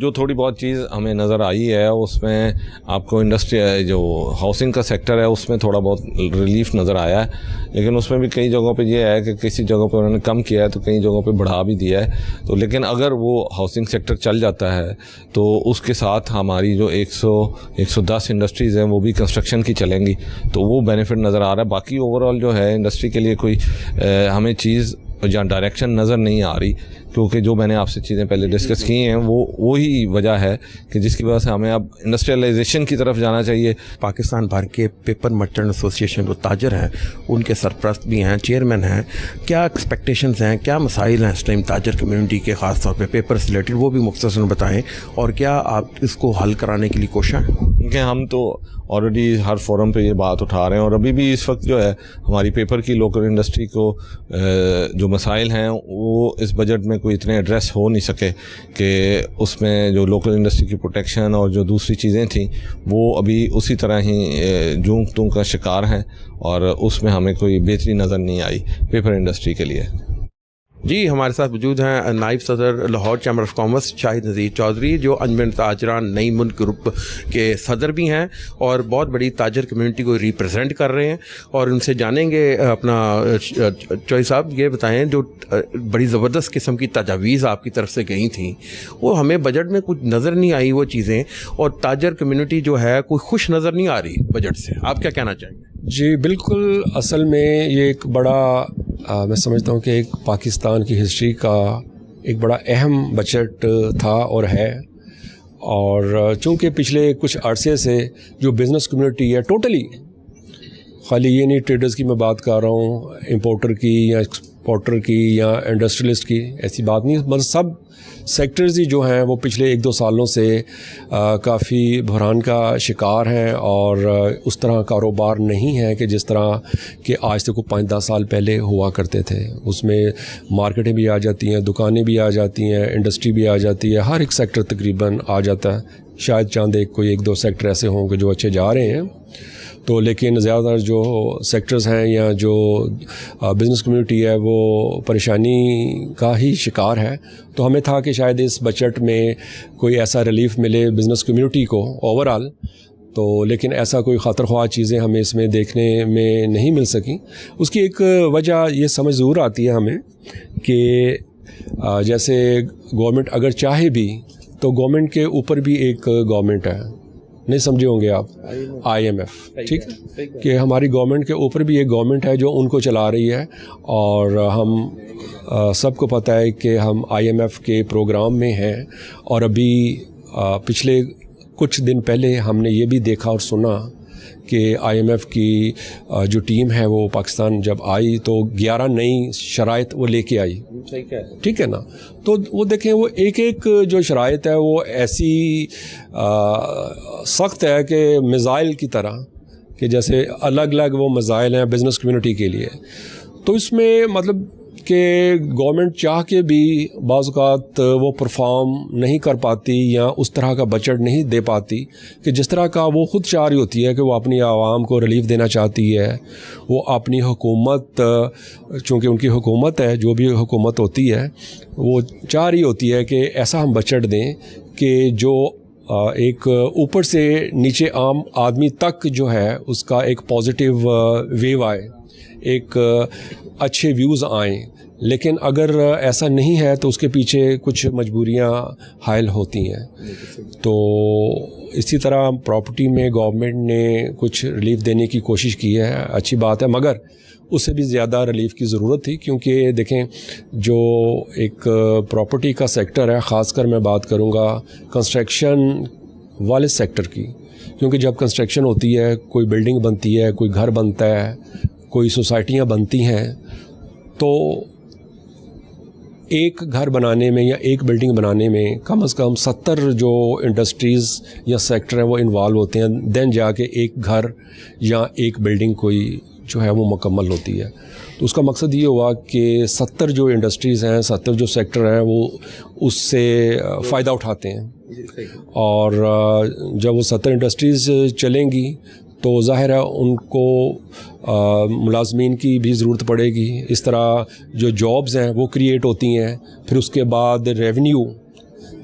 جو تھوڑی بہت چیز ہمیں نظر آئی ہے اس میں آپ کو انڈسٹری جو ہاؤسنگ کا سیکٹر ہے اس میں تھوڑا بہت ریلیف نظر آیا ہے، لیکن اس میں بھی کئی جگہوں پہ یہ ہے کہ کسی جگہوں پہ انہوں نے کم کیا ہے تو کئی جگہوں پہ بڑھا بھی دیا ہے. تو لیکن اگر وہ ہاؤسنگ سیکٹر چل جاتا ہے تو اس کے ساتھ ہماری جو 110 انڈسٹریز ہیں وہ بھی کنسٹرکشن کی چلیں گی، تو وہ بینیفٹ نظر آ رہا ہے. باقی اوور آل جو ہے انڈسٹری کے لیے کوئی ہمیں چیز جہاں ڈائریکشن نظر نہیں آ رہی، کیونکہ جو میں نے آپ سے چیزیں پہلے ڈسکس کی ہیں وہی وجہ ہے کہ جس کی وجہ سے ہمیں اب انڈسٹریلائزیشن کی طرف جانا چاہیے. پاکستان بھر کے پیپر مرچنٹ ایسوسیشن جو تاجر ہیں ان کے سرپرست بھی ہیں، چیئرمین ہیں، کیا ایکسپیکٹیشنز ہیں، کیا مسائل ہیں اس ٹائم تاجر کمیونٹی کے، خاص طور پہ پیپر سے ریلیٹڈ، وہ بھی مختصراً بتائیں، اور کیا آپ اس کو حل کرانے کے لیے کوشاں ہیں؟ کیونکہ ہم تو آلریڈی ہر فورم پہ یہ بات اٹھا رہے ہیں، اور ابھی بھی اس وقت جو ہے ہماری پیپر کی لوکل انڈسٹری کو جو مسائل ہیں وہ اس بجٹ میں کوئی اتنے ایڈریس ہو نہیں سکے کہ اس میں جو لوکل انڈسٹری کی پروٹیکشن اور جو دوسری چیزیں تھیں وہ ابھی اسی طرح ہی جوں توں کا شکار ہیں، اور اس میں ہمیں کوئی بہتری نظر نہیں آئی پیپر انڈسٹری کے لیے. جی ہمارے ساتھ موجود ہیں نائب صدر لاہور چیمبر آف کامرس شاہد نذیر چودھری، جو انجمن تاجران نئی ملک گروپ کے صدر بھی ہیں اور بہت بڑی تاجر کمیونٹی کو ریپرزینٹ کر رہے ہیں. اور ان سے جانیں گے اپنا چوہدری صاحب یہ بتائیں، جو بڑی زبردست قسم کی تجاویز آپ کی طرف سے گئی تھیں وہ ہمیں بجٹ میں کچھ نظر نہیں آئی وہ چیزیں، اور تاجر کمیونٹی جو ہے کوئی خوش نظر نہیں آ رہی بجٹ سے، آپ کیا کہنا چاہیں گے؟ جی بالکل، اصل میں یہ ایک بڑا میں سمجھتا ہوں کہ ایک پاکستان کی ہسٹری کا ایک بڑا اہم بجٹ تھا اور ہے. اور چونکہ پچھلے کچھ عرصے سے جو بزنس کمیونٹی ہے ٹوٹلی، خالی یہ نہیں ٹریڈرز کی میں بات کر رہا ہوں، امپورٹر کی یا ایکسپورٹر کی یا انڈسٹریلسٹ کی، ایسی بات نہیں، مطلب سب سیکٹرز ہی جو ہیں وہ پچھلے 1-2 سالوں سے کافی بحران کا شکار ہیں، اور اس طرح کاروبار نہیں ہے کہ جس طرح کہ آج سے کوئی 5-10 سال پہلے ہوا کرتے تھے. اس میں مارکیٹیں بھی آ جاتی ہیں، دکانیں بھی آ جاتی ہیں، انڈسٹری بھی آ جاتی ہے، ہر ایک سیکٹر تقریباً آ جاتا ہے. شاید چاند کوئی 1-2 سیکٹر ایسے ہوں کہ جو اچھے جا رہے ہیں، تو لیکن زیادہ تر جو سیکٹرز ہیں یا جو بزنس کمیونٹی ہے وہ پریشانی کا ہی شکار ہے. تو ہمیں تھا کہ شاید اس بجٹ میں کوئی ایسا ریلیف ملے بزنس کمیونٹی کو اوور آل، تو لیکن ایسا کوئی خاطر خواہ چیزیں ہمیں اس میں دیکھنے میں نہیں مل سکیں. اس کی ایک وجہ یہ سمجھ ضرور آتی ہے ہمیں کہ جیسے گورنمنٹ اگر چاہے بھی تو گورنمنٹ کے اوپر بھی ایک گورنمنٹ ہے، نہیں سمجھے ہوں گے آپ، IMF، ٹھیک ہے، کہ ہماری گورنمنٹ کے اوپر بھی ایک گورنمنٹ ہے جو ان کو چلا رہی ہے. اور ہم سب کو پتہ ہے کہ ہم IMF کے پروگرام میں ہیں، اور ابھی پچھلے کچھ دن پہلے ہم نے یہ بھی دیکھا اور سنا کہ IMF کی جو ٹیم ہے وہ پاکستان جب آئی تو 11 نئی شرائط وہ لے کے آئی، ٹھیک ہے نا. تو وہ دیکھیں وہ ایک جو شرائط ہے وہ ایسی سخت ہے کہ میزائل کی طرح، کہ جیسے الگ الگ وہ میزائل ہیں بزنس کمیونٹی کے لیے. تو اس میں مطلب کہ گورنمنٹ چاہ کے بھی بعض اوقات وہ پرفارم نہیں کر پاتی یا اس طرح کا بجٹ نہیں دے پاتی کہ جس طرح کا وہ خود چاہ رہی ہوتی ہے، کہ وہ اپنی عوام کو ریلیف دینا چاہتی ہے. وہ اپنی حکومت، چونکہ ان کی حکومت ہے، جو بھی حکومت ہوتی ہے وہ چاہ رہی ہوتی ہے کہ ایسا ہم بجٹ دیں کہ جو ایک اوپر سے نیچے عام آدمی تک جو ہے اس کا ایک پازیٹیو ویو آئے، ایک اچھے ویوز آئیں. لیکن اگر ایسا نہیں ہے تو اس کے پیچھے کچھ مجبوریاں حائل ہوتی ہیں. تو اسی طرح پراپرٹی میں گورنمنٹ نے کچھ ریلیف دینے کی کوشش کی ہے، اچھی بات ہے، مگر اس سے بھی زیادہ ریلیف کی ضرورت تھی. کیونکہ دیکھیں جو ایک پراپرٹی کا سیکٹر ہے، خاص کر میں بات کروں گا کنسٹرکشن والے سیکٹر کی، کیونکہ جب کنسٹرکشن ہوتی ہے، کوئی بلڈنگ بنتی ہے، کوئی گھر بنتا ہے، کوئی سوسائٹیاں بنتی ہیں، تو ایک گھر بنانے میں یا ایک بلڈنگ بنانے میں کم از کم 70 جو انڈسٹریز یا سیکٹر ہیں وہ انوالو ہوتے ہیں، دین جا کے ایک گھر یا ایک بلڈنگ کوئی جو ہے وہ مکمل ہوتی ہے. تو اس کا مقصد یہ ہوا کہ 70 جو انڈسٹریز ہیں، 70 جو سیکٹر ہیں وہ اس سے فائدہ اٹھاتے ہیں. اور جب وہ 70 انڈسٹریز چلیں گی تو ظاہر ہے ان کو ملازمین کی بھی ضرورت پڑے گی. اس طرح جو جابز ہیں وہ کریٹ ہوتی ہیں. پھر اس کے بعد ریونیو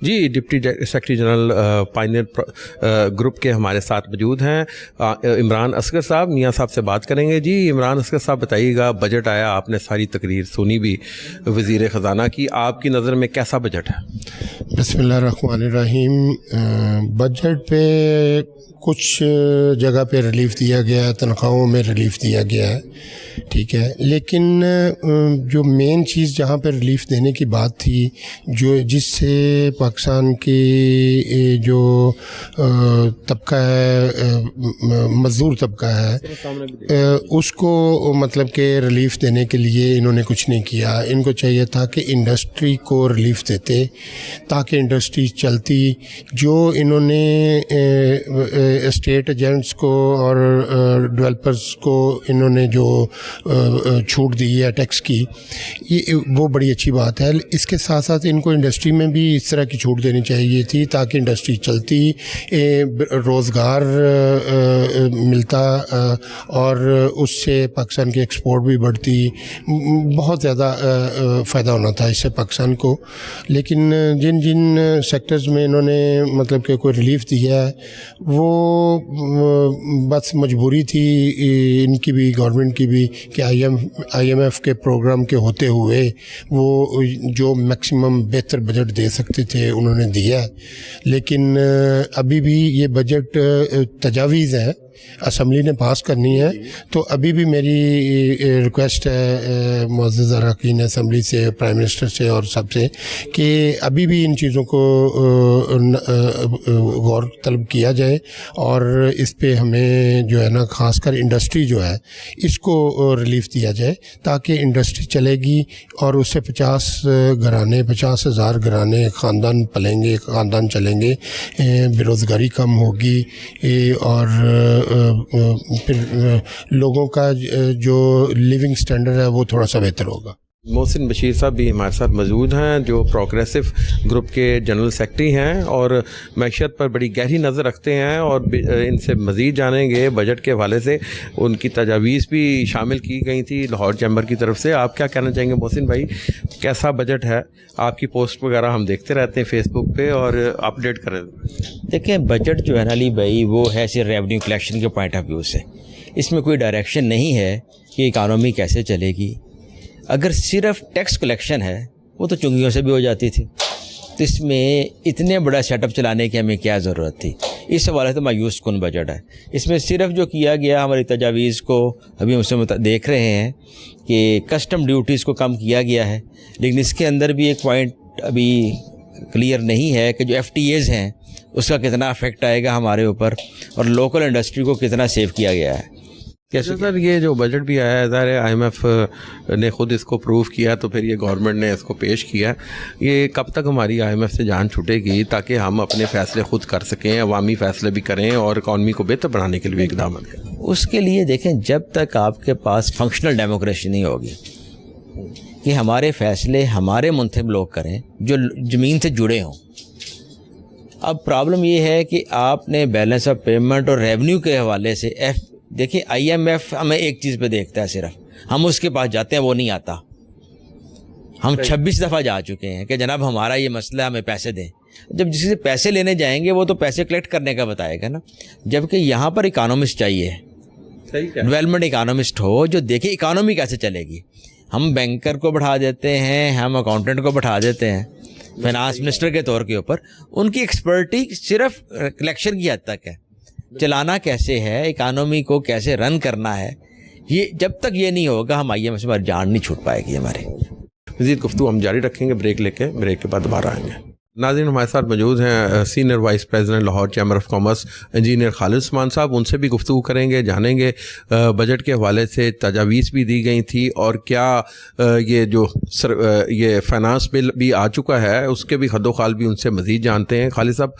جی deputy secretary general pioneer group کے ہمارے ساتھ موجود ہیں عمران اصغر صاحب. میاں صاحب سے بات کریں گے. جی عمران اصغر صاحب بتائیے گا, بجٹ آیا, آپ نے ساری تقریر سنی بھی وزیر خزانہ کی, آپ کی نظر میں کیسا بجٹ ہے؟ بسم اللہ الرحمن الرحیم. بجٹ پہ کچھ جگہ پہ ریلیف دیا گیا ہے, تنخواہوں میں ریلیف دیا گیا ہے, ٹھیک ہے, لیکن جو مین چیز جہاں پہ ریلیف دینے کی بات تھی, جو جس سے پاکستان کی جو طبقہ ہے, مزدور طبقہ ہے, اس کو مطلب کہ ریلیف دینے کے لیے انہوں نے کچھ نہیں کیا. ان کو چاہیے تھا کہ انڈسٹری کو ریلیف دیتے تاکہ انڈسٹری چلتی. جو انہوں نے اسٹیٹ ایجنٹس کو اور ڈیولپرز کو انہوں نے جو چھوٹ دی ہے ٹیکس کی, یہ وہ بڑی اچھی بات ہے. اس کے ساتھ ساتھ ان کو انڈسٹری میں بھی اس طرح کی چھوٹ دینی چاہیے تھی تاکہ انڈسٹری چلتی, روزگار ملتا اور اس سے پاکستان کی ایکسپورٹ بھی بڑھتی. بہت زیادہ فائدہ ہونا تھا اس سے پاکستان کو. لیکن جن جن سیکٹرز میں انہوں نے مطلب کہ کوئی ریلیف دیا ہے, وہ بس مجبوری تھی ان کی بھی, گورنمنٹ کی بھی, کہ آئی ایم ایف کے پروگرام کے ہوتے ہوئے وہ جو میکسیمم بہتر بجٹ دے سکتے تھے انہوں نے دیا. لیکن ابھی بھی یہ بجٹ تجاویز ہے, اسمبلی نے پاس کرنی ہے. تو ابھی بھی میری ریکویسٹ ہے معزز اراکین اسمبلی سے, پرائم منسٹر سے اور سب سے, کہ ابھی بھی ان چیزوں کو غور طلب کیا جائے اور اس پہ ہمیں جو ہے نا خاص کر انڈسٹری جو ہے اس کو ریلیف دیا جائے تاکہ انڈسٹری چلے گی اور اس سے 50,000 گھرانے خاندان پلیں گے, خاندان چلیں گے, بے روزگاری کم ہوگی اور پھر لوگوں کا جو لیونگ سٹینڈرڈ ہے وہ تھوڑا سا بہتر ہوگا. محسن بشیر صاحب بھی ہمارے ساتھ موجود ہیں, جو پروگریسو گروپ کے جنرل سیکرٹری ہیں اور معیشت پر بڑی گہری نظر رکھتے ہیں, اور ان سے مزید جانیں گے بجٹ کے حوالے سے. ان کی تجاویز بھی شامل کی گئی تھی لاہور چیمبر کی طرف سے. آپ کیا کہنا چاہیں گے محسن بھائی, کیسا بجٹ ہے؟ آپ کی پوسٹ وغیرہ ہم دیکھتے رہتے ہیں فیس بک پہ, اور اپڈیٹ کریں. دیکھیں بجٹ جو ہے نا علی بھائی, وہ ہے صرف ریونیو کلیکشن کے پوائنٹ آف ویو سے. اس میں کوئی ڈائریکشن نہیں ہے کہ اکانومی کیسے چلے گی. اگر صرف ٹیکس کلیکشن ہے وہ تو چنگیوں سے بھی ہو جاتی تھی, تو اس میں اتنے بڑا سیٹ اپ چلانے کی ہمیں کیا ضرورت تھی. اس حوالے سے مایوس کن بجٹ ہے. اس میں صرف جو کیا گیا ہماری تجاویز کو ابھی ہم سے دیکھ رہے ہیں کہ کسٹم ڈیوٹیز کو کم کیا گیا ہے, لیکن اس کے اندر بھی ایک پوائنٹ ابھی کلیئر نہیں ہے کہ جو ایف ٹی ایز ہیں اس کا کتنا افیکٹ آئے گا ہمارے اوپر, اور لوکل انڈسٹری کو کتنا سیو کیا گیا ہے. کیسے سر یہ جو بجٹ بھی آیا ہے, ظاہر ہے آئی ایم ایف نے خود اس کو پروو کیا, تو پھر یہ گورنمنٹ نے اس کو پیش کیا. یہ کب تک ہماری آئی ایم ایف سے جان چھوٹے گی تاکہ ہم اپنے فیصلے خود کر سکیں, عوامی فیصلے بھی کریں اور اکانومی کو بہتر بنانے کے لیے اقدامات کریں؟ اس کے لیے دیکھیں, جب تک آپ کے پاس فنکشنل ڈیموکریسی نہیں ہوگی کہ ہمارے فیصلے ہمارے منتخب لوگ کریں جو زمین سے جڑے ہوں. اب پرابلم یہ ہے کہ آپ نے بیلنس آف پیمنٹ اور ریونیو کے حوالے سے دیکھیں آئی ایم ایف ہمیں ایک چیز پہ دیکھتا ہے, صرف ہم اس کے پاس جاتے ہیں وہ نہیں آتا. ہم 26 دفعہ جا چکے ہیں کہ جناب ہمارا یہ مسئلہ, ہمیں پیسے دیں. جب جس سے پیسے لینے جائیں گے وہ تو پیسے کلیکٹ کرنے کا بتائے گا نا, جبکہ یہاں پر اکانومسٹ چاہیے, ڈیولپمنٹ اکانومسٹ ہو جو دیکھے اکانومی کیسے چلے گی. ہم بینکر کو بٹھا دیتے ہیں, ہم اکاؤنٹنٹ کو بٹھا دیتے ہیں فائنانس منسٹر کے طور کے اوپر, ان کی ایکسپرٹی صرف کلیکشن کی حد تک ہے. چلانا کیسے ہے, اکانومی کو کیسے رن کرنا ہے, یہ جب تک یہ نہیں ہوگا ہم آئی ایم ایف سے ہماری جان نہیں چھوٹ پائے گی ہمارے. مزید گفتگو ہم جاری رکھیں گے بریک لے کے, بریک کے بعد دوبارہ آئیں گے. ناظرین ہمارے ساتھ موجود ہیں senior vice president Lahore chamber of commerce engineer Khalid Usman صاحب. ان سے بھی گفتگو کریں گے, جانیں گے بجٹ کے حوالے سے تجاویز بھی دی گئی تھی اور کیا یہ جو یہ فائنانس بل بھی آ چکا ہے اس کے بھی خد و خال بھی ان سے مزید جانتے ہیں. خالد صاحب,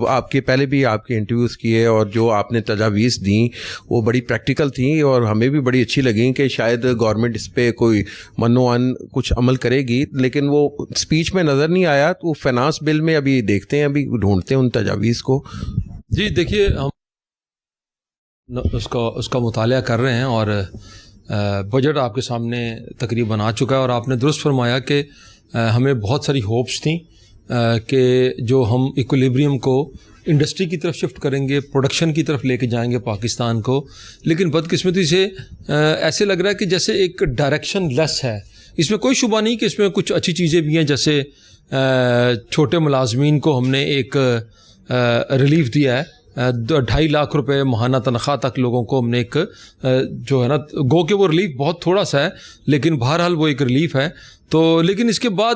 آپ کے پہلے بھی آپ کے انٹرویوز کیے اور جو آپ نے تجاویز دیں وہ بڑی پریکٹیکل تھیں اور ہمیں بھی بڑی اچھی لگیں کہ شاید گورنمنٹ اس پہ کوئی منوان کچھ عمل کرے گی, لیکن وہ اسپیچ میں نظر نہیں آیا. تو فائنانس بل میں ابھی دیکھتے ہیں, ابھی ڈھونڈتے ہیں ان تجاویز کو. جی دیکھیے, ہم اس کا مطالعہ کر رہے ہیں اور بجٹ آپ کے سامنے تقریباً آ چکا ہے, اور آپ نے درست فرمایا کہ ہمیں بہت ساری ہوپس تھیں کہ جو ہم ایکولیبریم کو انڈسٹری کی طرف شفٹ کریں گے, پروڈکشن کی طرف لے کے جائیں گے پاکستان کو, لیکن بدقسمتی سے ایسے لگ رہا ہے کہ جیسے ایک ڈائریکشن لیس ہے. اس میں کوئی شبہ نہیں کہ اس میں کچھ اچھی چیزیں بھی ہیں, جیسے چھوٹے ملازمین کو ہم نے ایک ریلیف دیا ہے, 2.5 لاکھ روپے ماہانہ تنخواہ تک لوگوں کو ہم نے ایک جو ہے نا, گو کہ وہ ریلیف بہت تھوڑا سا ہے لیکن بہرحال وہ ایک ریلیف ہے. تو لیکن اس کے بعد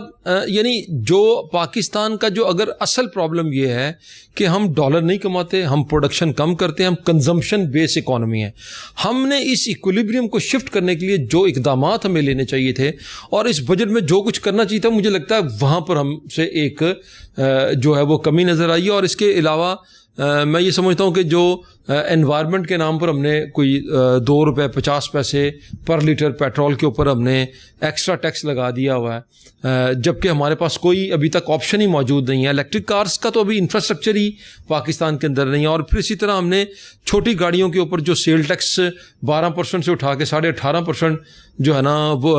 یعنی جو پاکستان کا جو اگر اصل پرابلم یہ ہے کہ ہم ڈالر نہیں کماتے, ہم پروڈکشن کم کرتے ہیں, ہم کنزمپشن بیس اکانومی ہے. ہم نے اس ایکولیبریم کو شفٹ کرنے کے لیے جو اقدامات ہمیں لینے چاہیے تھے اور اس بجٹ میں جو کچھ کرنا چاہیے تھا, مجھے لگتا ہے وہاں پر ہم سے ایک جو ہے وہ کمی نظر آئی ہے. اور اس کے علاوہ میں یہ سمجھتا ہوں کہ جو انوائرمنٹ کے نام پر ہم نے کوئی 2 روپے 50 پیسے پر لیٹر پیٹرول کے اوپر ہم نے ایکسٹرا ٹیکس لگا دیا ہوا ہے, جبکہ ہمارے پاس کوئی ابھی تک آپشن ہی موجود نہیں ہے. الیکٹرک کارز کا تو ابھی انفراسٹرکچر ہی پاکستان کے اندر نہیں ہے. اور پھر اسی طرح ہم نے چھوٹی گاڑیوں کے اوپر جو سیل ٹیکس 12% سے اٹھا کے 18.5% جو ہے نا وہ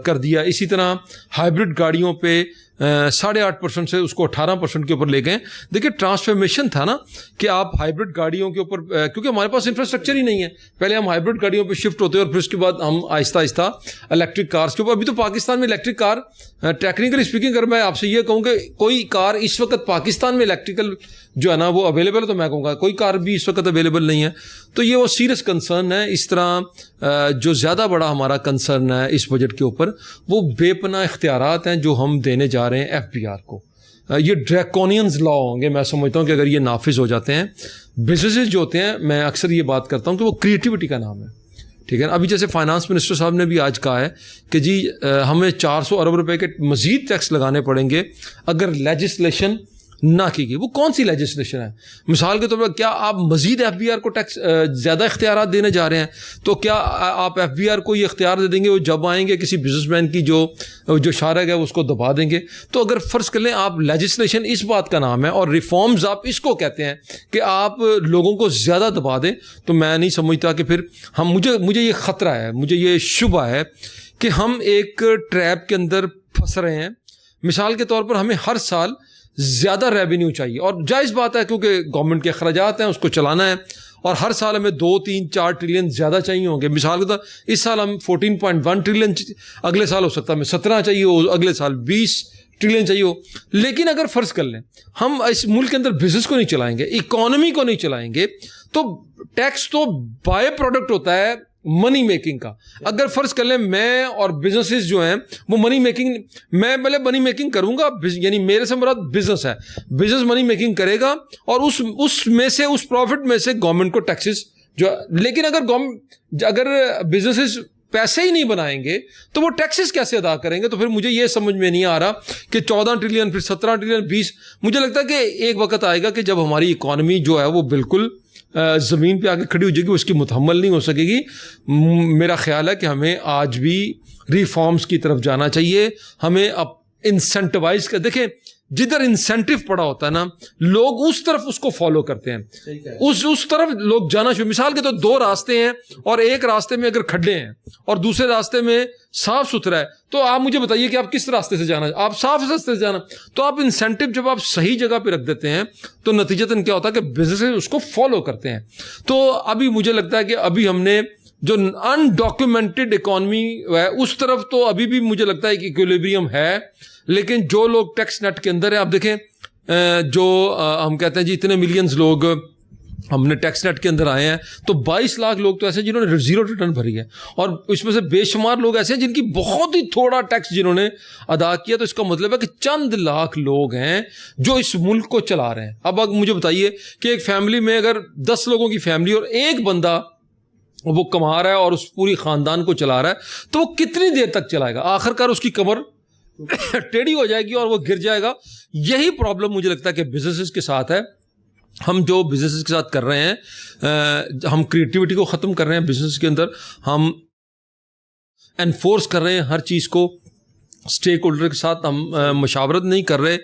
کر دیا. اسی طرح ہائیبرڈ گاڑیوں پہ 8.5% سے اس کو 18% کے اوپر لے گئے. دیکھیں ٹرانسفارمیشن تھا نا کہ آپ ہائیبرڈ گاڑیوں کے اوپر, کیونکہ ہمارے پاس انفراسٹرکچر ہی نہیں ہے, پہلے ہم ہائیبرڈ گاڑیوں پہ شفٹ ہوتے اور پھر اس کے بعد ہم آہستہ آہستہ الیکٹرک کارز کے اوپر. ابھی تو پاکستان میں الیکٹرک کار ٹیکنیکلی اسپیکنگ اگر میں آپ سے یہ کہوں کہ کوئی کار اس وقت پاکستان میں الیکٹریکل جو ہے نا وہ اویلیبل ہے, تو میں کہوں گا کوئی کار بھی اس وقت اویلیبل نہیں ہے. تو یہ وہ سیریس کنسرن ہے. اس طرح جو زیادہ بڑا ہمارا کنسرن ہے اس بجٹ کے اوپر وہ بے پناہ اختیارات ہیں جو ہم دینے جا رہے ہیں ایف بی آر کو. یہ ڈریکونینز لا ہوں گے. میں سمجھتا ہوں کہ اگر یہ نافذ ہو جاتے ہیں, بزنسز جو ہوتے ہیں, میں اکثر یہ بات کرتا ہوں کہ وہ کریٹیوٹی کا نام ہے, ٹھیک ہے. ابھی جیسے فائنانس منسٹر صاحب نے بھی آج کہا ہے کہ جی ہمیں 400 ارب روپے کے مزید ٹیکس لگانے پڑیں گے اگر لیجسلیشن نہ کی گئی. وہ کون سی لیجسلیشن ہے؟ مثال کے طور پر کیا آپ مزید ایف بی آر کو ٹیکس زیادہ اختیارات دینے جا رہے ہیں؟ تو کیا آپ ایف بی آر کو یہ اختیار دے دیں گے وہ جب آئیں گے کسی بزنس مین کی جو شارگ ہے اس کو دبا دیں گے؟ تو اگر فرض کر لیں آپ لیجسلیشن اس بات کا نام ہے اور ریفارمز آپ اس کو کہتے ہیں کہ آپ لوگوں کو زیادہ دبا دیں, تو میں نہیں سمجھتا کہ پھر ہم مجھے یہ خطرہ ہے, مجھے یہ شبہ ہے کہ ہم ایک ٹریپ کے اندر پھنس رہے ہیں. مثال کے طور پر ہمیں ہر سال زیادہ ریونیو چاہیے, اور جائز بات ہے کیونکہ گورنمنٹ کے اخراجات ہیں اس کو چلانا ہے, اور ہر سال ہمیں 2, 3, 4 ٹریلین زیادہ چاہیے ہوں گے. مثال کے طور اس سال ہم 14.1 ٹریلین, اگلے سال ہو سکتا ہے ہمیں 17 چاہیے ہو, اگلے سال 20 ٹریلین چاہیے ہو. لیکن اگر فرض کر لیں ہم اس ملک کے اندر بزنس کو نہیں چلائیں گے, اکانومی کو نہیں چلائیں گے, تو ٹیکس تو بائی پروڈکٹ ہوتا ہے منی میکنگ کا. اگر فرض کر لیں میں اور بزنسز جو ہیں وہ منی میکنگ, میں مطلب منی میکنگ کروں گا, یعنی میرے سے مراد بزنس ہے, بزنس منی میکنگ کرے گا اور اس میں سے اس پروفٹ میں سے گورنمنٹ کو ٹیکسز جو, لیکن اگر بزنسز پیسے ہی نہیں بنائیں گے تو وہ ٹیکسز کیسے ادا کریں گے؟ تو پھر مجھے یہ سمجھ میں نہیں آ رہا کہ 14 ٹریلین پھر 17 ٹریلین 20. مجھے لگتا ہے کہ ایک وقت آئے گا کہ جب ہماری اکانومی جو ہے وہ بالکل زمین پہ آ کے کھڑی ہو جائے گی, اس کی متحمل نہیں ہو سکے گی. میرا خیال ہے کہ ہمیں آج بھی ریفارمز کی طرف جانا چاہیے. ہمیں اب انسینٹیوائز کر, دیکھیں جدھر انسینٹیو پڑا ہوتا ہے نا لوگ اس طرف اس کو فالو کرتے ہیں, اس طرف لوگ جانا شروع. مثال کے تو 2 راستے ہیں اور ایک راستے میں اگر کھڈے ہیں اور دوسرے راستے میں صاف ستھرا ہے, تو آپ مجھے بتائیے کہ آپ کس راستے سے جانا, آپ صاف راستے سے جانا. تو آپ انسینٹیو جب آپ صحیح جگہ پہ رکھ دیتے ہیں تو نتیجتاً کیا ہوتا ہے کہ بزنس اس کو فالو کرتے ہیں. تو ابھی مجھے لگتا ہے کہ ابھی ہم نے جو انڈاکیومنٹڈ اکانومی ہے اس طرف تو ابھی بھی مجھے لگتا ہے کہ ایکولیبریم ہے, لیکن جو لوگ ٹیکس نیٹ کے اندر ہیں, آپ دیکھیں جو ہم کہتے ہیں جی اتنے ملینز لوگ ہم نے ٹیکس نیٹ کے اندر آئے ہیں, تو 22 لاکھ لوگ تو ایسے ہیں جنہوں نے 0 ریٹرن بھری ہے, اور اس میں سے بے شمار لوگ ایسے ہیں جن کی بہت ہی تھوڑا ٹیکس جنہوں نے ادا کیا. تو اس کا مطلب ہے کہ چند لاکھ لوگ ہیں جو اس ملک کو چلا رہے ہیں. اب مجھے بتائیے کہ ایک فیملی میں اگر 10 لوگوں کی فیملی اور ایک بندہ وہ کما رہا ہے اور اس پوری خاندان کو چلا رہا ہے, تو وہ کتنی دیر تک چلائے گا؟ آخر کار اس کی کمر ٹیڑھی ہو جائے گی اور وہ گر جائے گا. یہی پرابلم مجھے لگتا ہے کہ بزنسز کے ساتھ ہے. ہم جو بزنسز کے ساتھ کر رہے ہیں, ہم کریٹیوٹی کو ختم کر رہے ہیں بزنس کے اندر, ہم انفورس کر رہے ہیں ہر چیز کو, اسٹیک ہولڈر کے ساتھ ہم مشاورت نہیں کر رہے,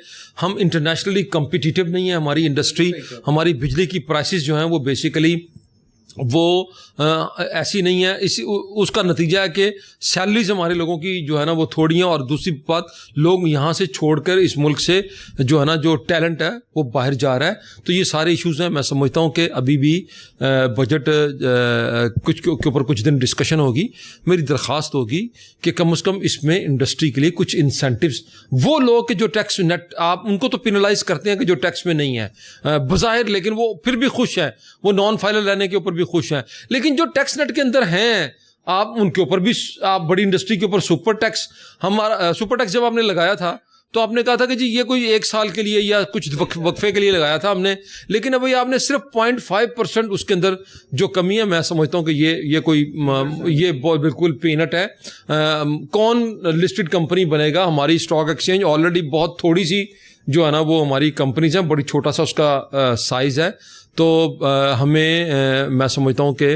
ہم انٹرنیشنلی کمپیٹیٹیو نہیں ہے ہماری انڈسٹری. ہماری بجلی کی پرائسز جو ہیں وہ بیسیکلی وہ ایسی نہیں ہے. اس کا نتیجہ ہے کہ سیلریز ہمارے لوگوں کی جو ہے نا وہ تھوڑی ہیں, اور دوسری بات لوگ یہاں سے چھوڑ کر اس ملک سے جو ہے نا جو ٹیلنٹ ہے وہ باہر جا رہا ہے. تو یہ سارے ایشوز ہیں. میں سمجھتا ہوں کہ ابھی بھی بجٹ کچھ کے اوپر کچھ دن ڈسکشن ہوگی. میری درخواست ہوگی کہ کم از کم اس میں انڈسٹری کے لیے کچھ انسینٹیوز, وہ لوگ کہ جو ٹیکس نیٹ آپ ان کو تو پینلائز کرتے ہیں کہ جو ٹیکس میں نہیں ہے بظاہر, لیکن وہ پھر بھی خوش ہیں, وہ نان فائلر لینے کے اوپر بھی خوش ہیں. لیکن جو ٹیکس نیٹ کے اندر ہیں آپ ان کے اوپر بھی, آپ بڑی انڈسٹری کے اوپر سپر ٹیکس, ہمارا سپر ٹیکس جب آپ نے لگایا تھا تو آپ نے کہا تھا کہ جی یہ کوئی 1 سال کے لیے یا کچھ وقفے کے لیے لگایا تھا ہم نے, لیکن ابھی آپ نے صرف 0.5% اس کے اندر جو کمی ہے. میں سمجھتا ہوں کہ یہ بالکل پینٹ ہے. کون لسٹڈ کمپنی بنے گا؟ ہماری اسٹاک ایکسچینج آلریڈی بہت تھوڑی سی جو ہے نا وہ ہماری کمپنیز ہیں, بڑی چھوٹا سا اس کا سائز ہے. تو ہمیں میں سمجھتا ہوں کہ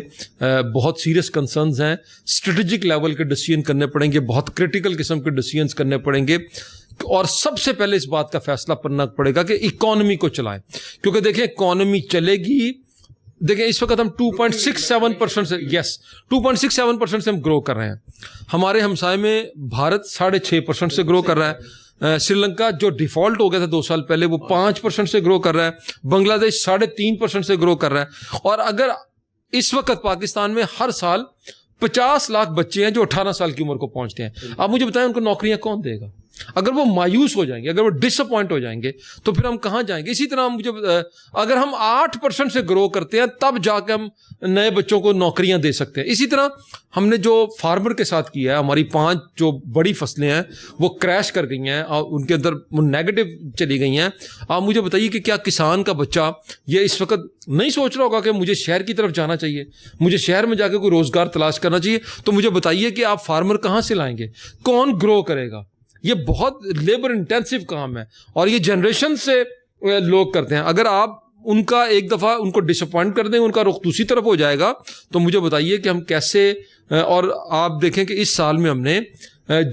بہت سیریس کنسرنز ہیں, اسٹریٹجک لیول کے ڈیسیژن کرنے پڑیں گے, بہت کرٹیکل قسم کے ڈیسیژنس کرنے پڑیں گے, اور سب سے پہلے اس بات کا فیصلہ کرنا پڑے گا کہ اکانومی کو چلائیں. کیونکہ دیکھیں اکانومی چلے گی, دیکھیں اس وقت ہم 2.67% سے 2.67% سے ہم گرو کر رہے ہیں. ہمارے ہمسائے میں بھارت 6.5% سے گرو کر رہا ہے. سری لنکا جو ڈیفالٹ ہو گیا تھا 2 سال پہلے وہ 5% سے گرو کر رہا ہے. بنگلہ دیش 3.5% سے گرو کر رہا ہے. اور اگر اس وقت پاکستان میں ہر سال 50 لاکھ بچے ہیں جو 18 سال کی عمر کو پہنچتے ہیں, آپ مجھے بتائیں ان کو نوکریاں کون دے گا؟ اگر وہ مایوس ہو جائیں گے, اگر وہ ڈس اپوائنٹ ہو جائیں گے تو پھر ہم کہاں جائیں گے؟ اسی طرح مجھے اگر ہم 8% سے گرو کرتے ہیں تب جا کے ہم نئے بچوں کو نوکریاں دے سکتے ہیں. اسی طرح ہم نے جو فارمر کے ساتھ کیا ہے, ہماری 5 جو بڑی فصلیں ہیں وہ کریش کر گئی ہیں اور ان کے اندر نیگیٹو چلی گئی ہیں. آپ مجھے بتائیے کہ کیا کسان کا بچہ یہ اس وقت نہیں سوچ رہا ہوگا کہ مجھے شہر کی طرف جانا چاہیے, مجھے شہر میں جا کے کوئی روزگار تلاش کرنا چاہیے؟ تو مجھے بتائیے کہ آپ فارمر کہاں سے لائیں گے؟ کون گرو کرے گا؟ یہ بہت لیبر انٹینسو کام ہے اور یہ جنریشن سے لوگ کرتے ہیں. اگر آپ ان کا ایک دفعہ ان کو ڈس اپوائنٹ کر دیں, ان کا رخ دوسری طرف ہو جائے گا, تو مجھے بتائیے کہ ہم کیسے. اور آپ دیکھیں کہ اس سال میں ہم نے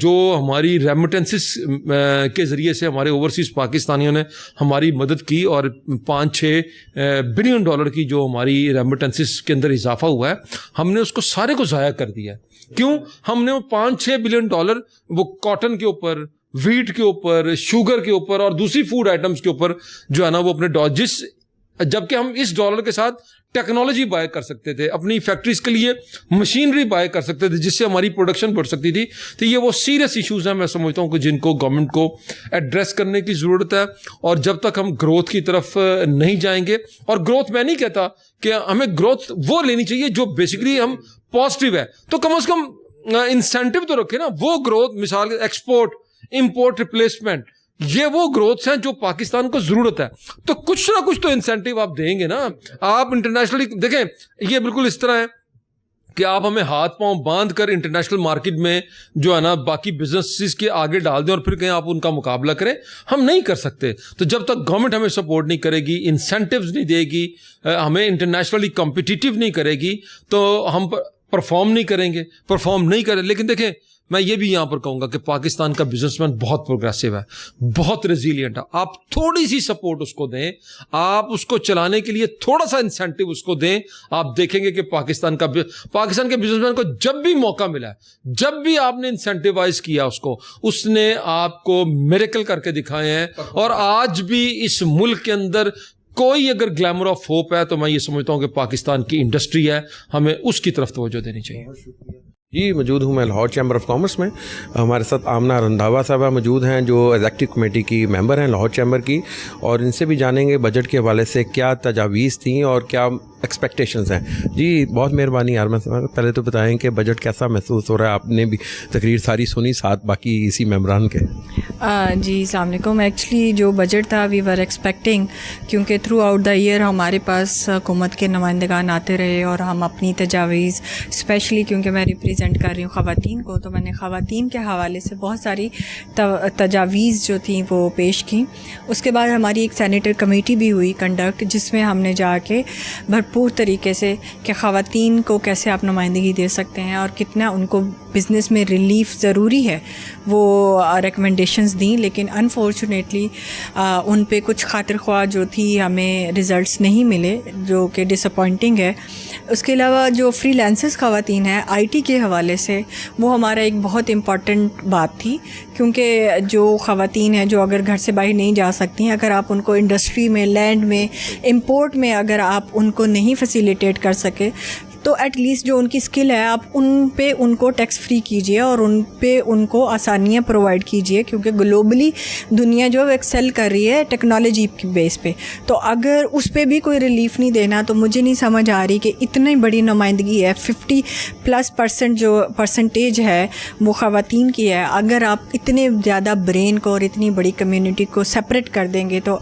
جو ہماری ریمیٹنسز کے ذریعے سے ہمارے اوورسیز پاکستانیوں نے ہماری مدد کی, اور $5-6 بلین کی جو ہماری ریمیٹنسز کے اندر اضافہ ہوا ہے, ہم نے اس کو سارے کو ضائع کر دیا. کیوں؟ ہم نے وہ $5-6 بلین وہ کاٹن کے اوپر, ویٹ کے اوپر, شوگر کے اوپر اور دوسری فوڈ آئٹمس کے اوپر جو ہے نا وہ اپنے جبکہ ہم اس ڈالر کے ساتھ ٹیکنالوجی بائی کر سکتے تھے, اپنی فیکٹریز کے لیے مشینری بائی کر سکتے تھے جس سے ہماری پروڈکشن بڑھ سکتی تھی. تو یہ وہ سیریس ایشوز ہیں میں سمجھتا ہوں کہ جن کو گورنمنٹ کو ایڈریس کرنے کی ضرورت ہے. اور جب تک ہم گروتھ کی طرف نہیں جائیں گے, اور گروتھ میں نہیں کہتا کہ ہمیں گروتھ وہ لینی چاہیے جو بیسیکلی ہم پازیٹیو ہے, تو کم از کم انسینٹیو تو رکھے نا. وہ گروتھ مثال ایکسپورٹ, امپورٹ ریپلیسمنٹ, یہ وہ گروتھس ہیں جو پاکستان کو ضرورت ہے. تو کچھ نہ کچھ تو انسینٹیو آپ دیں گے نا. آپ انٹرنیشنلی دیکھیں, یہ بالکل اس طرح ہے کہ آپ ہمیں ہاتھ پاؤں باندھ کر انٹرنیشنل مارکیٹ میں جو ہے نا باقی بزنسز کے آگے ڈال دیں اور پھر کہیں آپ ان کا مقابلہ کریں. ہم نہیں کر سکتے. تو جب تک گورنمنٹ ہمیں سپورٹ نہیں کرے گی, انسینٹیوز نہیں دے گی, ہمیں انٹرنیشنلی کمپٹیٹیو نہیں کرے گی, تو ہم پرفارم نہیں کریں. لیکن دیکھیں میں یہ بھی یہاں پر کہوں گا کہ پاکستان کا بزنس مین بہت پروگریسو ہے, بہت ریزیلینٹ ہے. آپ تھوڑی سی سپورٹ اس کو دیں, آپ اس کو چلانے کے لیے تھوڑا سا انسینٹیو اس کو دیں, آپ دیکھیں گے کہ پاکستان کے بزنس مین کو جب بھی موقع ملا ہے, جب بھی آپ نے انسینٹیوائز کیا اس نے آپ کو میریکل کر کے دکھائے ہیں. اور آج بھی اس ملک کے اندر کوئی اگر گلیمر آف ہوپ ہے تو میں یہ سمجھتا ہوں کہ پاکستان کی انڈسٹری ہے, ہمیں اس کی طرف توجہ دینی چاہیے. جی موجود ہوں میں لاہور چیمبر آف کامرس میں. ہمارے ساتھ آمنہ رندھاوا صاحبہ موجود ہیں جو ایگزیکٹو کمیٹی کی ممبر ہیں لاہور چیمبر کی, اور ان سے بھی جانیں گے بجٹ کے حوالے سے کیا تجاویز تھیں اور کیا ایکسپیکٹیشنز ہیں. جی بہت مہربانی آرمن صاحب, پہلے تو بتائیں کہ بجٹ کیسا محسوس ہو رہا ہے؟ آپ نے بھی تقریر ساری سنی, ساتھ باقی اسی ممبران کے. جی السلام علیکم. ایکچولی جو بجٹ تھا وی ور ایکسپیکٹنگ, کیونکہ تھرو آؤٹ دا ایئر ہمارے پاس حکومت کے نمائندگان آتے رہے اور ہم اپنی تجاویز, اسپیشلی کیونکہ میں ریپریزنٹ کر رہی ہوں خواتین کو, تو میں نے خواتین کے حوالے سے بہت ساری تجاویز جو تھیں وہ پیش کیں. اس کے بعد ہماری ایک سینیٹر کمیٹی بھی ہوئی کنڈکٹ, جس میں ہم نے جا کے بھرپور طریقے سے کہ خواتین کو کیسے آپ نمائندگی دے سکتے ہیں اور کتنا ان کو بزنس میں ریلیف ضروری ہے وہ ریکمنڈیشنز دیں, لیکن انفارچونیٹلی ان پہ کچھ خاطر خواہ جو تھی ہمیں ریزلٹس نہیں ملے, جو کہ ڈس اپوائنٹنگ ہے. اس کے علاوہ جو فری لانسرز خواتین ہیں آئی ٹی کے حوالے سے, وہ ہمارا ایک بہت امپورٹنٹ بات تھی, کیونکہ جو خواتین ہیں جو اگر گھر سے باہر نہیں جا سکتی ہیں, اگر آپ ان کو انڈسٹری میں, لینڈ میں, امپورٹ میں اگر آپ ان کو نہیں فیسیلیٹیٹ کر سکے, تو ایٹ لیسٹ جو ان کی اسکل ہے آپ ان پہ ان کو ٹیکس فری کیجیے اور ان پہ ان کو آسانیاں پرووائڈ کیجیے, کیونکہ گلوبلی دنیا جو ایکسیل کر رہی ہے ٹیکنالوجی کی بیس پہ. تو اگر اس پہ بھی کوئی ریلیف نہیں دینا تو مجھے نہیں سمجھ آ رہی کہ اتنی بڑی نمائندگی ہے, 50+ جو پرسنٹیج ہے وہ خواتین کی ہے, اگر آپ اتنے زیادہ برین کو اور اتنی بڑی کمیونٹی کو سپریٹ کر دیں گے تو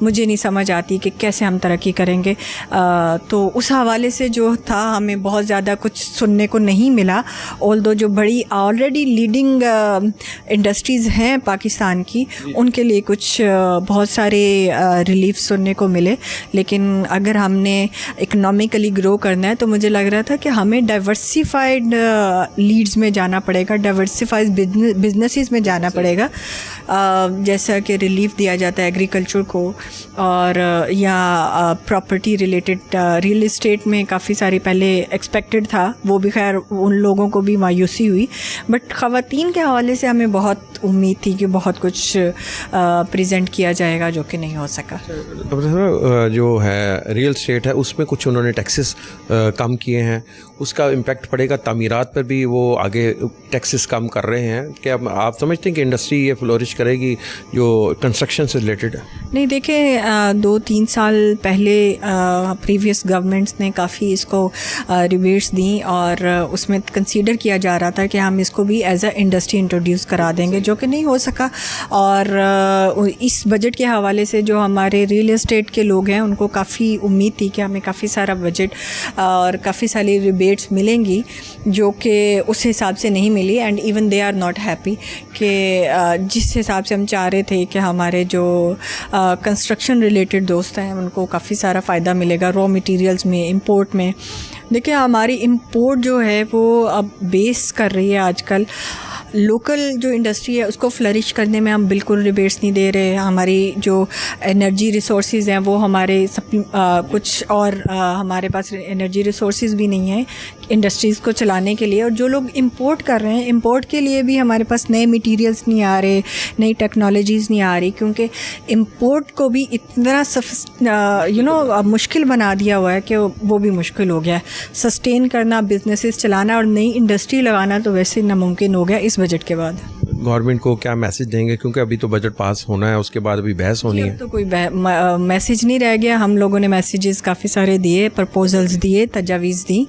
مجھے نہیں سمجھ آتی کہ کیسے ہم ترقی کریں گے. تو اس حوالے سے جو تھا ہمیں بہت زیادہ کچھ سننے کو نہیں ملا, آلدو جو بڑی آلریڈی لیڈنگ انڈسٹریز ہیں پاکستان کی ان کے لیے کچھ بہت سارے ریلیف سننے کو ملے. لیکن اگر ہم نے اکنامکلی گرو کرنا ہے تو مجھے لگ رہا تھا کہ ہمیں ڈائیورسفائڈ لیڈز میں جانا پڑے گا, ڈائیورسفائڈ بزنسز میں جانا پڑے گا, جیسا کہ ریلیف دیا جاتا ہے ایگریکلچر کو, اور یا پراپرٹی ریلیٹڈ ریئل اسٹیٹ میں کافی ساری پہلے ایکسپیکٹڈ تھا, وہ بھی خیر ان لوگوں کو بھی مایوسی ہوئی, بٹ خواتین کے حوالے سے ہمیں بہت امید تھی کہ بہت کچھ پریزنٹ کیا جائے گا, جو کہ نہیں ہو سکا. جو ہے ریئل اسٹیٹ ہے اس میں کچھ انہوں نے ٹیکسز کم کیے ہیں, اس کا امپیکٹ پڑے گا تعمیرات پر بھی, وہ آگے ٹیکسز کم کر رہے ہیں. کیا آپ سمجھتے ہیں کہ انڈسٹری یہ فلورش کرے گی جو کنسٹرکشن سے ریلیٹڈ ہے؟ نہیں, دیکھیں 2-3 سال پہلے پریویس گورنمنٹس نے کافی اس کو ریبیٹس دیں, اور اس میں کنسیڈر کیا جا رہا تھا کہ ہم اس کو بھی ایز اے انڈسٹری انٹروڈیوس کرا دیں گے, جو کہ نہیں ہو سکا. اور اس بجٹ کے حوالے سے جو ہمارے ریئل اسٹیٹ کے لوگ ہیں ان کو کافی امید تھی کہ ہمیں کافی سارا بجٹ اور کافی ساری ریبیٹس ملیں گی, جو کہ اس حساب سے نہیں ملی. And even they are not happy کہ جس حساب سے ہم چاہ رہے تھے کہ ہمارے جو کنسٹرکشن ریلیٹڈ دوست ہیں ان کو کافی سارا فائدہ ملے گا را مٹیریلز میں, امپورٹ میں. دیکھیں ہماری امپورٹ جو ہے وہ اب بیس کر رہی ہے آج کل, لوکل جو انڈسٹری ہے اس کو فلرش کرنے میں ہم بالکل ریبیٹس نہیں دے رہے. ہماری جو انرجی ریسورسز ہیں وہ ہمارے کچھ اور ہمارے پاس انرجی ریسورسز بھی نہیں ہیں انڈسٹریز کو چلانے کے لیے, اور جو لوگ امپورٹ کر رہے ہیں امپورٹ کے لیے بھی ہمارے پاس نئے مٹیریلز نہیں آ رہے, نئی ٹیکنالوجیز نہیں آ رہی, کیونکہ امپورٹ کو بھی اتنا مشکل بنا دیا ہوا ہے کہ وہ بھی مشکل ہو گیا ہے. سسٹین کرنا, بزنسز چلانا اور نئی انڈسٹری لگانا تو ویسے ناممکن ہو گیا اس بجٹ کے بعد. گورنمنٹ کو کیا میسج دیں گے, کیونکہ ابھی تو بجٹ پاس ہونا ہے, اس کے بعد ابھی بحث ہونی ہے؟ تو کوئی میسج نہیں رہ گیا. ہم لوگوں نے میسیجز کافی سارے دیے, پرپوزلز دیے, تجاویز دیں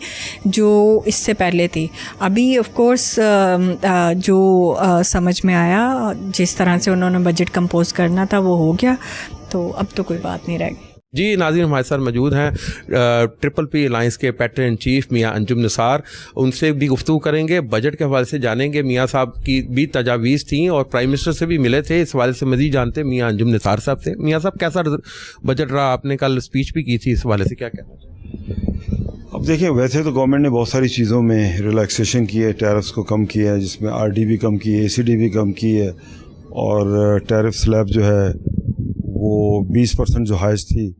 جو اس سے پہلے تھی. ابھی آف کورس جو سمجھ میں آیا, جس طرح سے انہوں نے بجٹ کمپوز کرنا تھا وہ ہو گیا, تو اب تو کوئی بات نہیں رہ گئی. جی ناظرین, ہمارے ساتھ موجود ہیں PPP الائنس کے پیٹرن ان چیف میاں انجم نثار, ان سے بھی گفتگو کریں گے, بجٹ کے حوالے سے جانیں گے. میاں صاحب کی بھی تجاویز تھیں اور پرائم منسٹر سے بھی ملے تھے, اس حوالے سے مزید جانتے ہیں میاں انجم نثار صاحب سے. میاں صاحب کیسا بجٹ رہا؟ آپ نے کل اسپیچ بھی کی تھی, اس حوالے سے کیا کہنا چاہتے؟ اب دیکھیں, ویسے تو گورنمنٹ نے بہت ساری چیزوں میں ریلیکسیشن کی ہے, ٹیرفس کو کم کیا ہے, جس میں RD بھی کم کی ہے, ACD بھی کم کی ہے, اور ٹیرف سلیب جو ہے وہ 20% جو ہائیسٹ تھی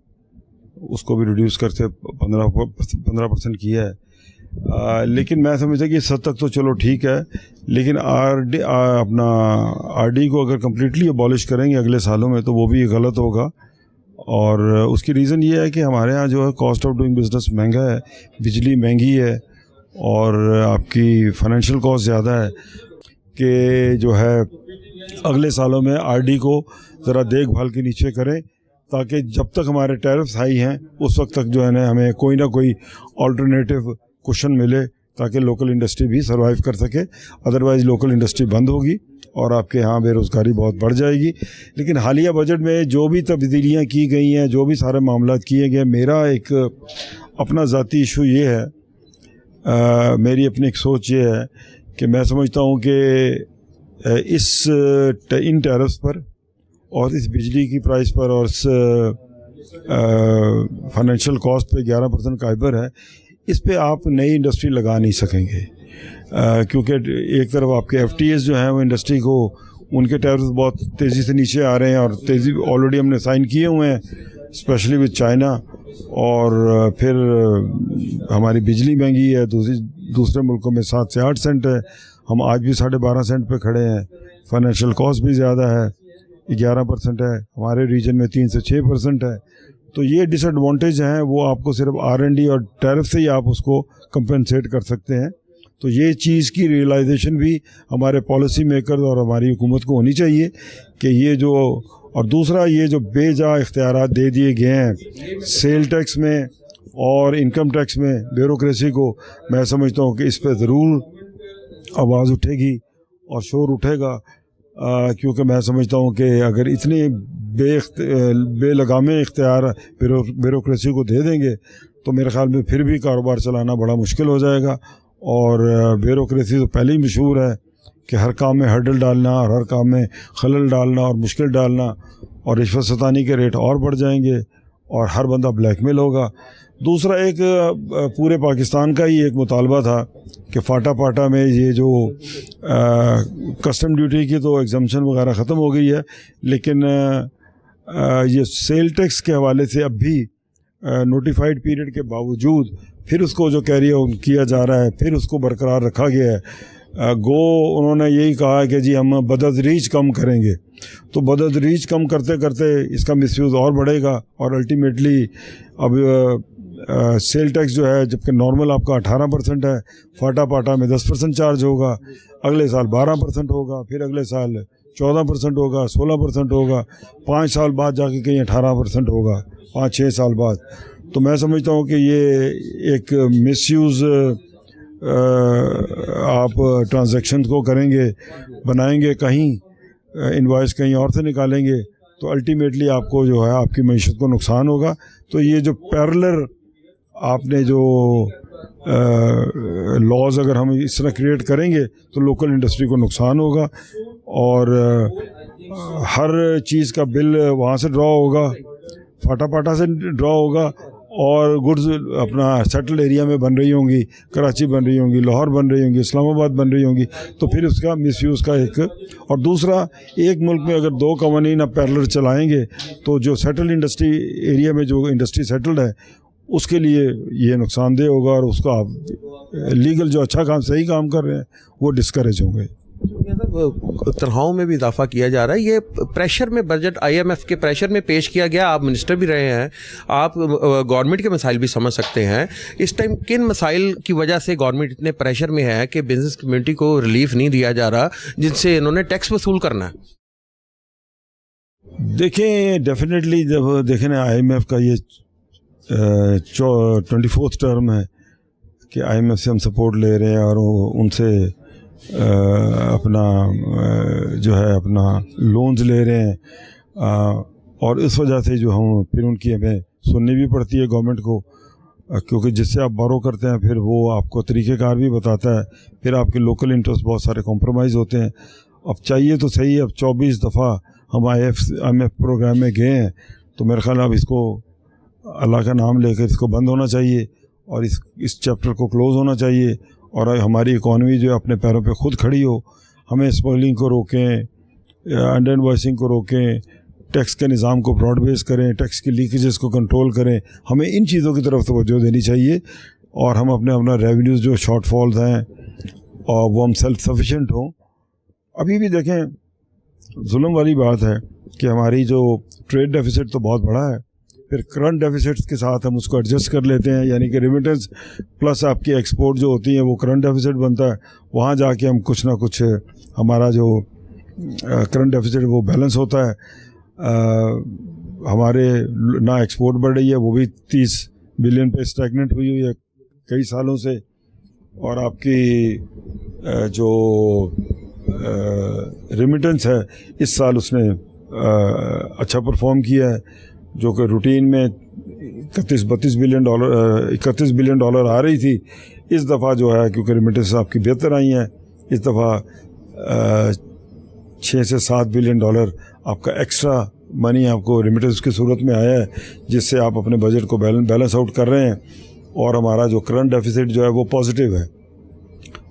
اس کو بھی ریڈیوس کرتے 15% کیا ہے. لیکن میں سمجھتا کہ اس حد تک تو چلو ٹھیک ہے, لیکن اپنا RD کو اگر کمپلیٹلی ابالش کریں گے اگلے سالوں میں تو وہ بھی غلط ہوگا. اور اس کی ریزن یہ ہے کہ ہمارے ہاں جو ہے کاسٹ آف ڈوئنگ بزنس مہنگا ہے, بجلی مہنگی ہے, اور آپ کی فائنینشیل کاسٹ زیادہ ہے, کہ جو ہے اگلے سالوں میں RD کو ذرا دیکھ بھال کے نیچے کریں, تاکہ جب تک ہمارے ٹیرفس ہائی ہیں اس وقت تک جو ہے نا ہمیں کوئی نہ کوئی آلٹرنیٹیو کوشن ملے, تاکہ لوکل انڈسٹری بھی سروائیو کر سکے. ادروائز لوکل انڈسٹری بند ہوگی اور آپ کے ہاں بے روزگاری بہت بڑھ جائے گی. لیکن حالیہ بجٹ میں جو بھی تبدیلیاں کی گئی ہیں, جو بھی سارے معاملات کیے گئے, میرا ایک اپنا ذاتی ایشو یہ ہے, میری اپنی ایک سوچ یہ ہے کہ میں سمجھتا ہوں کہ ان ٹیرفس پر اور اس بجلی کی پرائس پر اور اس فائنینشیل کاسٹ پہ 11% کا ہائبر ہے, اس پہ آپ نئی انڈسٹری لگا نہیں سکیں گے. کیونکہ ایک طرف آپ کے FTAs جو ہیں وہ انڈسٹری کو ان کے ٹیرفز بہت تیزی سے نیچے آ رہے ہیں اور آلریڈی ہم نے سائن کیے ہوئے ہیں اسپیشلی وتھ چائنا. اور پھر ہماری بجلی مہنگی ہے, دوسرے ملکوں میں 7 سے 8 سینٹ ہے, ہم آج بھی 12.5 سینٹ پہ کھڑے ہیں. فائنینشیل کاسٹ بھی زیادہ ہے, 11% ہے, ہمارے ریجن میں 3 سے 6% ہے. تو یہ ڈس ایڈوانٹیج ہیں, وہ آپ کو صرف R&D اور ٹیرف سے ہی آپ اس کو کمپنسیٹ کر سکتے ہیں. تو یہ چیز کی ریئلائزیشن بھی ہمارے پالیسی میکرز اور ہماری حکومت کو ہونی چاہیے کہ یہ جو, اور دوسرا یہ جو بے جا اختیارات دے دیے گئے ہیں سیل ٹیکس میں اور انکم ٹیکس میں بیوروکریسی کو, میں سمجھتا ہوں کہ اس پہ ضرور آواز اٹھے گی اور شور اٹھے گا, کیونکہ میں سمجھتا ہوں کہ اگر اتنی بے لگامے اختیار بیوروکریسی کو دے دیں گے تو میرے خیال میں پھر بھی کاروبار چلانا بڑا مشکل ہو جائے گا. اور بیوروکریسی تو پہلے ہی مشہور ہے کہ ہر کام میں ہرڈل ڈالنا اور ہر کام میں خلل ڈالنا اور مشکل ڈالنا, اور رشوت ستانی کے ریٹ اور بڑھ جائیں گے اور ہر بندہ بلیک میل ہوگا. دوسرا ایک پورے پاکستان کا ہی ایک مطالبہ تھا کہ فاٹا پاٹا میں یہ جو کسٹم ڈیوٹی کی تو ایگزمپشن وغیرہ ختم ہو گئی ہے, لیکن یہ سیل ٹیکس کے حوالے سے اب بھی نوٹیفائڈ پیریڈ کے باوجود پھر اس کو جو کیری کیا جا رہا ہے, پھر اس کو برقرار رکھا گیا ہے. گو انہوں نے یہی کہا ہے کہ جی ہم بدتدریج کم کریں گے, تو بدتدریج کم کرتے کرتے اس کا مس یوز اور بڑھے گا, اور الٹیمیٹلی اب سیل ٹیکس جو ہے جبکہ نارمل آپ کا 18% ہے, فاٹا پاٹا میں 10% چارج ہوگا, اگلے سال 12% ہوگا, پھر اگلے سال 14% ہوگا, 16% ہوگا, 5 سال بعد جا کے کہیں 18% ہوگا, 5-6 سال بعد. تو میں سمجھتا ہوں کہ یہ ایک مس یوز آپ ٹرانزیکشن کو کریں گے, بنائیں گے کہیں, انوائس کہیں اور سے نکالیں گے, تو الٹیمیٹلی آپ کو جو ہے آپ کی معیشت کو نقصان ہوگا. تو یہ جو پیرلر آپ نے جو لاز اگر ہم اس طرح کریٹ کریں گے تو لوکل انڈسٹری کو نقصان ہوگا, اور ہر چیز کا بل وہاں سے ڈرا ہوگا, فاٹا پاٹا سے ڈرا ہوگا, اور گڈز اپنا سیٹل ایریا میں بن رہی ہوں گی, کراچی بن رہی ہوں گی, لاہور بن رہی ہوں گی, اسلام آباد بن رہی ہوں گی, تو پھر اس کا مس یوز کا ایک. اور دوسرا, ایک ملک میں اگر 2 قوانین آپ پیرلر چلائیں گے تو جو سیٹل انڈسٹری ایریا میں جو انڈسٹری سیٹلڈ ہے اس کے لیے یہ نقصان دہ ہوگا, اور اس کا لیگل جو اچھا کام صحیح کام کر رہے ہیں وہ ڈسکریج ہوں گے. تنخواہوں میں بھی اضافہ کیا جا رہا ہے, یہ پریشر میں بجٹ IMF کے پریشر میں پیش کیا گیا. آپ منسٹر بھی رہے ہیں, آپ گورنمنٹ کے مسائل بھی سمجھ سکتے ہیں. اس ٹائم کن مسائل کی وجہ سے گورنمنٹ اتنے پریشر میں ہے کہ بزنس کمیونٹی کو ریلیف نہیں دیا جا رہا جن سے انہوں نے ٹیکس وصول کرنا ہے؟ دیکھیں ڈیفینیٹلی جب دیکھیں نا IMF کا یہ 24th ٹرم ہے کہ IMF سے ہم سپورٹ لے رہے ہیں اور ان سے اپنا جو ہے اپنا لونز لے رہے ہیں, اور اس وجہ سے جو ہم پھر ان کی ہمیں سننی بھی پڑتی ہے گورنمنٹ کو, کیونکہ جس سے آپ بارو کرتے ہیں پھر وہ آپ کو طریقہ کار بھی بتاتا ہے, پھر آپ کے لوکل انٹرسٹ بہت سارے کمپرومائز ہوتے ہیں. اب چاہیے تو صحیح, اب 24 دفعہ ہم IMF پروگرام میں گئے ہیں, تو میرے خیال اب اس کو اللہ کا نام لے کر اس کو بند ہونا چاہیے اور اس چیپٹر کو کلوز ہونا چاہیے, اور ہماری اکانومی جو ہے اپنے پیروں پہ خود کھڑی ہو. ہمیں اسمگلنگ کو روکیں, انڈر انوائسنگ کو روکیں, ٹیکس کے نظام کو براڈ بیس کریں, ٹیکس کی لیکیجز کو کنٹرول کریں. ہمیں ان چیزوں کی طرف توجہ دینی چاہیے, اور ہم اپنا ریونیوز جو شارٹ فالز ہیں اور وہ ہم سیلف سفیشینٹ ہوں. ابھی بھی دیکھیں ظلم والی بات ہے کہ ہماری جو ٹریڈ ڈیفیسٹ تو بہت بڑا ہے, پھر کرنٹ ڈیفیسٹس کے ساتھ ہم اس کو ایڈجسٹ کر لیتے ہیں, یعنی کہ ریمیٹنس پلس آپ کی ایکسپورٹ جو ہوتی ہیں وہ کرنٹ ڈیفیسٹ بنتا ہے. وہاں جا کے ہم کچھ نہ کچھ ہمارا جو کرنٹ ڈیفیسٹ وہ بیلنس ہوتا ہے. ہمارے نہ ایکسپورٹ بڑھ رہی ہے, وہ بھی 30 بلین پہ اسٹیگننٹ ہوئی ہے کئی سالوں سے, اور آپ کی جو ریمیٹنس ہے اس سال اس نے اچھا پرفارم کیا ہے, جو کہ روٹین میں 31 بلین ڈالر آ رہی تھی. اس دفعہ جو ہے کیونکہ ریمیٹنس آپ کی بہتر آئی ہیں, اس دفعہ 6 سے 7 بلین ڈالر آپ کا ایکسٹرا منی آپ کو ریمیٹنس کی صورت میں آیا ہے, جس سے آپ اپنے بجٹ کو بیلنس آؤٹ کر رہے ہیں, اور ہمارا جو کرنٹ ڈیفیسٹ جو ہے وہ پازیٹیو ہے.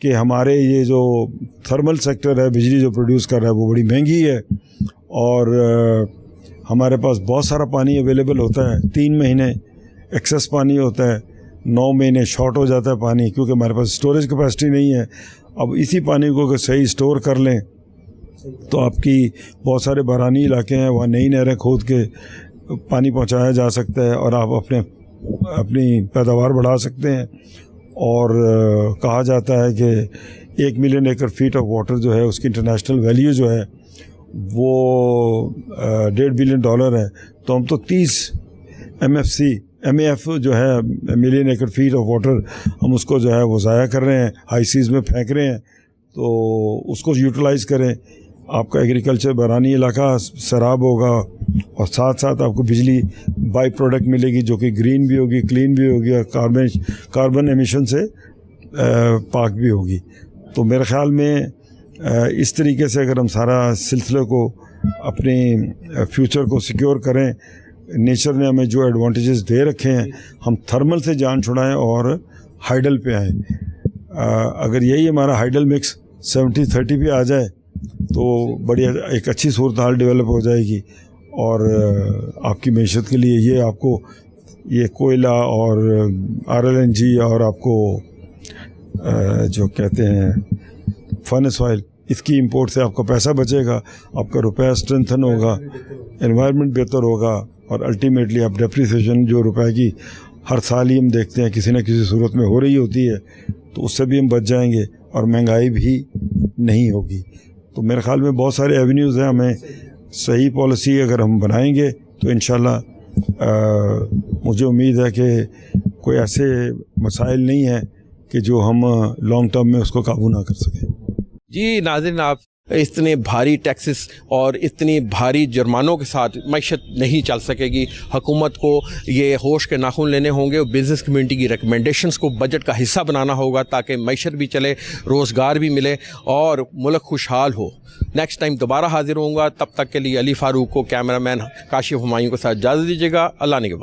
کہ ہمارے یہ جو تھرمل سیکٹر ہے, بجلی جو پروڈیوس کر رہا ہے, وہ بڑی مہنگی ہے, اور ہمارے پاس بہت سارا پانی اویلیبل ہوتا ہے. 3 مہینے ایکسیس پانی ہوتا ہے, 9 مہینے شارٹ ہو جاتا ہے پانی, کیونکہ ہمارے پاس اسٹوریج کیپیسٹی نہیں ہے. اب اسی پانی کو اگر صحیح اسٹور کر لیں تو آپ کی بہت سارے بحرانی علاقے ہیں, وہاں نئی نہریں کھود کے پانی پہنچایا جا سکتا ہے, اور آپ اپنی پیداوار بڑھا سکتے ہیں. اور کہا جاتا ہے کہ 1 million acre feet of water جو ہے, اس کی انٹرنیشنل ویلیو جو ہے وہ $1.5 بلین ہے. تو ہم تو 30 MAF جو ہے million acre feet of water, ہم اس کو جو ہے وہ ضائع کر رہے ہیں, ہائی سیز میں پھینک رہے ہیں. تو اس کو یوٹیلائز کریں. آپ کا ایگریکلچر بحرانی علاقہ سیراب ہوگا, اور ساتھ ساتھ آپ کو بجلی بائی پروڈکٹ ملے گی جو کہ گرین بھی ہوگی, کلین بھی ہوگی, اور کاربن ایمیشن سے پاک بھی ہوگی. تو میرے خیال میں اس طریقے سے اگر ہم سارا سلسلے کو اپنے فیوچر کو سیکیور کریں, نیچر نے ہمیں جو ایڈوانٹیجز دے رکھے ہیں, ہم تھرمل سے جان چھڑائیں اور ہائیڈل پہ آئیں. اگر یہی ہمارا ہائیڈل مکس 70-30 پہ آ جائے تو بڑی ایک اچھی صورتحال ڈیولپ ہو جائے گی. اور آپ کی معیشت کے لیے یہ آپ کو یہ کوئلہ اور RLNG اور آپ کو جو کہتے ہیں فرنس آئل, اس کی امپورٹ سے آپ کا پیسہ بچے گا, آپ کا روپیہ اسٹرینتھن ہوگا, انوائرمنٹ بہتر ہوگا, اور الٹیمیٹلی آپ ڈیپریسیشن جو روپے کی ہر سال ہی ہم دیکھتے ہیں کسی نہ کسی صورت میں ہو رہی ہوتی ہے, تو اس سے بھی ہم بچ جائیں گے, اور مہنگائی بھی نہیں ہوگی. تو میرے خیال میں بہت سارے ایونیوز ہیں. ہمیں صحیح پالیسی اگر ہم بنائیں گے تو انشاءاللہ مجھے امید ہے کہ کوئی ایسے مسائل نہیں ہیں کہ جو ہم لانگ ٹرم میں اس کو قابو نہ کر سکیں. جی ناظرین, آپ اتنے بھاری ٹیکسز اور اتنی بھاری جرمانوں کے ساتھ معیشت نہیں چل سکے گی. حکومت کو یہ ہوش کے ناخن لینے ہوں گے, اور بزنس کمیونٹی کی ریکمنڈیشنز کو بجٹ کا حصہ بنانا ہوگا تاکہ معیشت بھی چلے, روزگار بھی ملے, اور ملک خوشحال ہو. نیکسٹ ٹائم دوبارہ حاضر ہوں گا. تب تک کے لیے علی فاروق کو, کیمرہ مین کاشف ہمایوں کے ساتھ اجازت دیجیے گا. اللہ نگہبان.